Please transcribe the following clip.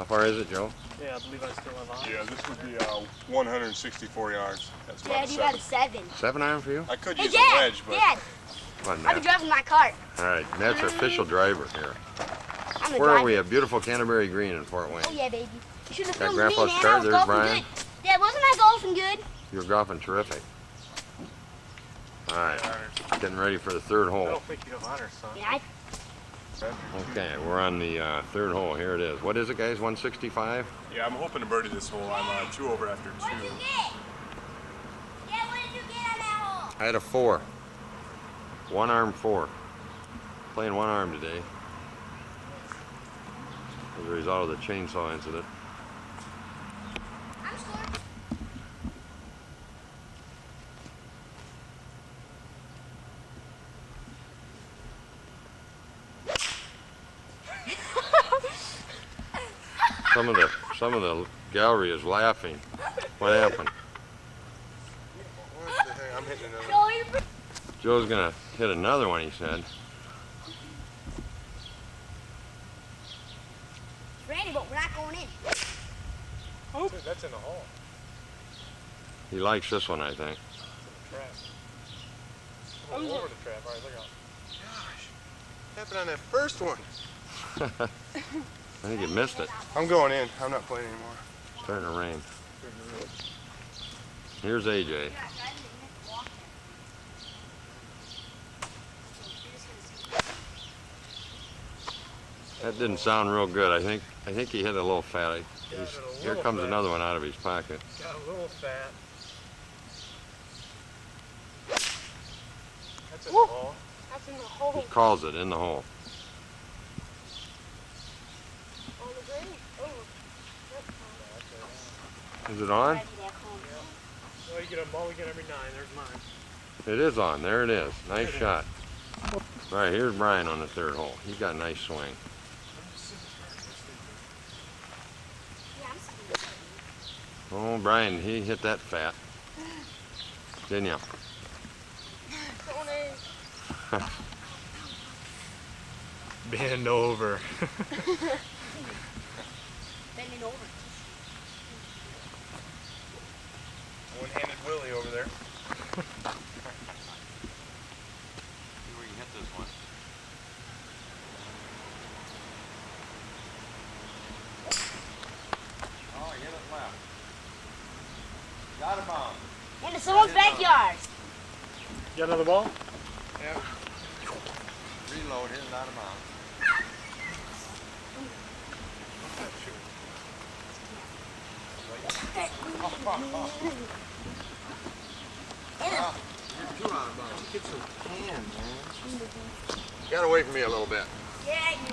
How far is it, Joe? Yeah, I believe I still have on. Yeah, this would be 164 yards. That's about Dad, you got a 7. 7 iron for you? I could Hey, use Dad! a wedge, but Dad! Come on, I've Matt. been driving my cart. All right, Matt's our official driver here. I'm the Where are driver. we? At beautiful Canterbury Green in Fort Wayne. Oh, yeah, baby. You should have Got filmed Grandpa's me, man. car. I was There's golfing Brian. good. Dad, wasn't I golfing good? You're golfing terrific. All right, getting ready for the third I hole. don't think you have honors, son. Yeah, Okay, we're on the third hole. Here it is. What is it, guys? 165? yeah, I'm hoping to birdie this hole. I'm 2 over after 2. What did you get? Dad, what did you get on that hole? I had a 4. One arm 4. Playing one arm today. As a result of the chainsaw incident. I'm scored. Some of the gallery is laughing. What happened? What the heck? I'm hitting another. No, you're... Joe's gonna hit another one, he said. Randy, but we're not going in. Dude, that's in the hole. He likes this one, I think. It's in the trap. I'm over the trap. All right, look out. Gosh, what happened on that first one? I think he missed it. I'm going in. I'm not playing anymore. It's starting to rain. Here's AJ. That didn't sound real good. I think he hit a little fat. Here comes another one out of his pocket. Got a little fat. That's in the hole. That's in the hole. He calls it in the hole. On the green. Oh. Is it on? Well, you get a mulligan every 9. There's mine. It is on. There it is. Nice shot. All right, here's Brian on the third hole. He's got a nice swing. Oh, Brian, he hit that fat. Didn't you? Bend over. Bending over. One-handed Willie over there. See where you hit this one. Oh, he hit it left. Got a bomb. Into someone's backyard. You got another ball? Yeah. Reload, hit it out of bounds. You're 2 out of bounds. Get some can, man. Got away from me a little bit. Yeah,